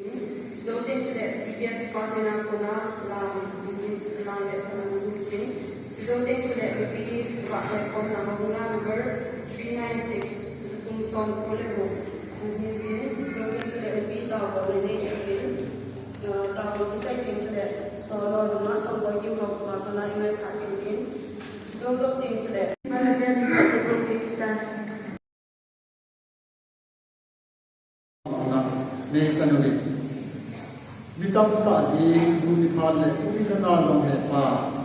Resulting to the CPS Department of Puna, along with Salamuddin, resulting to the AP platform number 396, Tumson Polego, resulting to the AP Tower, the name Tower, resulting to the Solo, the Maton, the Give of Matana, in my packet, resulting to the Nationally, without Tazi, who we call it, we can also have far.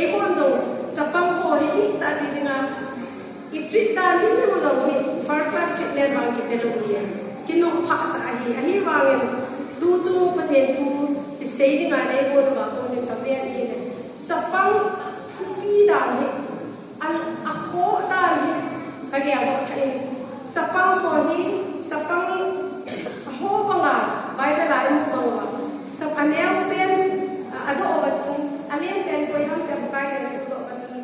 kondo sa pangko hindi tadi dengan itrit dan ini mulau ni first class treatment bang kita luar kino paksa ahi bangin tujuh penetu jadi dengan ego bang ni kami ini sapang kupi dan ni aku dan ni kaki aku ini sapang koni sapang ho banga baik lain banga sapang dia pen ada obat tu alien pen kau yang terbuka yang itu obat tu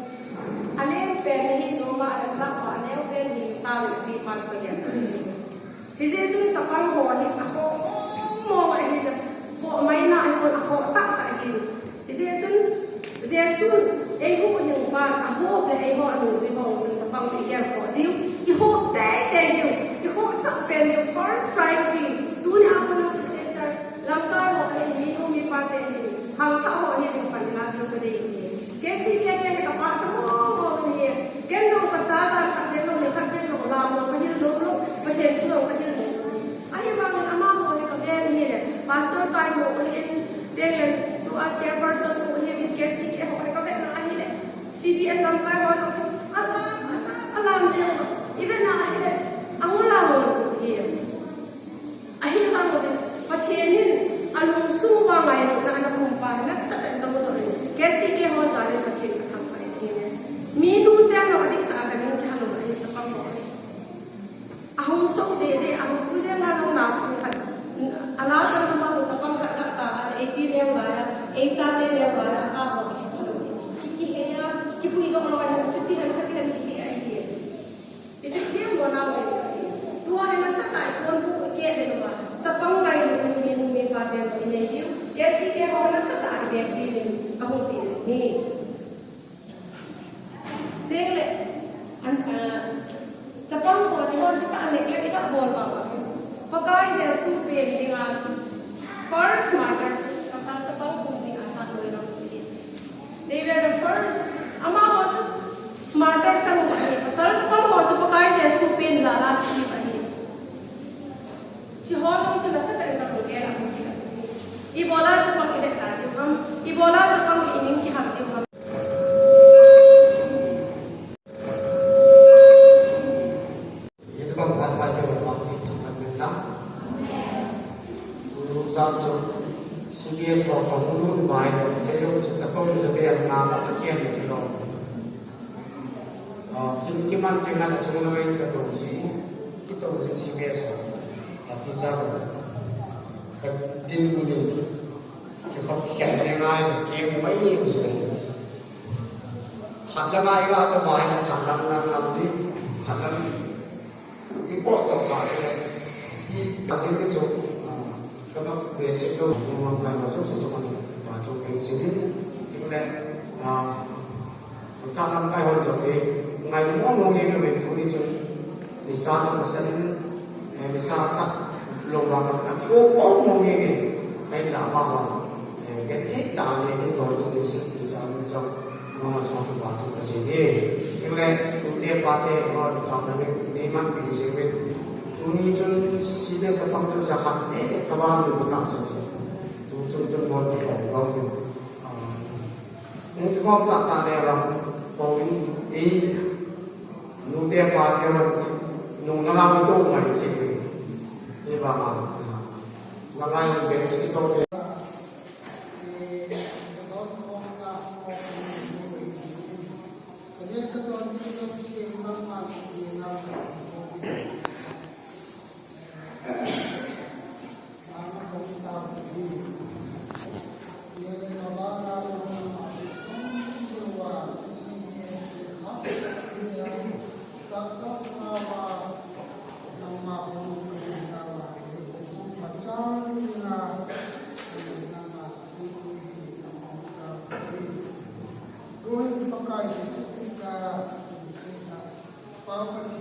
alien pen ni normal ada berapa alien pen ni tahu di mana kerja jadi tu sapang ho ni aku mau ini tu mau mainan aku tak gitu jadi tu dia sun ego yang kan aku boleh ego anu di bawah tu sapang dia kau dia iho teh dia iho sak pen dia first priority tu ni apa nak kita langkah mau ini mi pate ni hang tahu ni yang paling last tu dia ni kesi dia ni kapal semua ni kendo kacada kat dia ni kat dia ni lama macam dulu macam tu macam tu ayah bang ama mau ni kapal ni le pastor pai mau ni dia ni tu chairperson tu ni kesi dia mau kapal ni le CBS sampai mau alam dia even nak ni aku lalu dia akhir kamu ni pakai anu semua mai nak kumpai nak sedang kamu tu kesi dia mau jalan pakai kampai ni minum dia nak adik tak ada yang kalau ni sebab aku sok dia aku punya lalu nak alat yang mau sebab tak ada ekor yang ada ekor yang ada apa kiki dia kipu itu orang cuti dan kiki dia itu dia mau nak dua hari setelah itu pun dia ada sapang lain minum pada ini hiu kesi dia orang setelah dia beli kamu ni deh sapang orang ni orang kita anek lagi tak boleh bawa pakai dia super dengan first marker pasal sapang pun ni asal boleh nak cuci they were the first ama waktu marker cang ni pasal sapang waktu pakai dia super dalam chip ni Cihon itu nasi terima boleh aku kita. Ibola Jepang ini tadi ham. Ibola Jepang ini kita hati ham. Itu bukan hal yang waktu Tuhan benda. Guru sabtu CBS waktu mulu main kayu kita tahu sebenarnya nama takian itu loh. Kiman dengan cuma main ketemu kita usik CBSที่เจ้าก็ดินบุญที่เขาเขียนง่ายๆเกมไม่ยิ่งสวยหัดละไงก็เอาไปนะทำนำที่หัดนั้นที่พวกต่อมาเลยที่อาศัยที่สุดก็ต้องเบสิกก็มันไปมาสุดๆมาทุกอย่างสิ่งที่มันถ้าทำไปคนจบเองไงมองเองก็เป็นทุนที่จนนิสาจะมาเซ็นmisal lubang nanti mong ini ay lama ganti tali ini baru isi misal mga chong batu kasi ni kaya uti pate or tamane neman isi with uni chun sile sa pangto sa kanne kawan buta sa tu chun mon ni bang ni ko ta ta ne ram ko in uti pate nung nalang ito mai chi ni ba ma ngalai ben sikito Pagkain,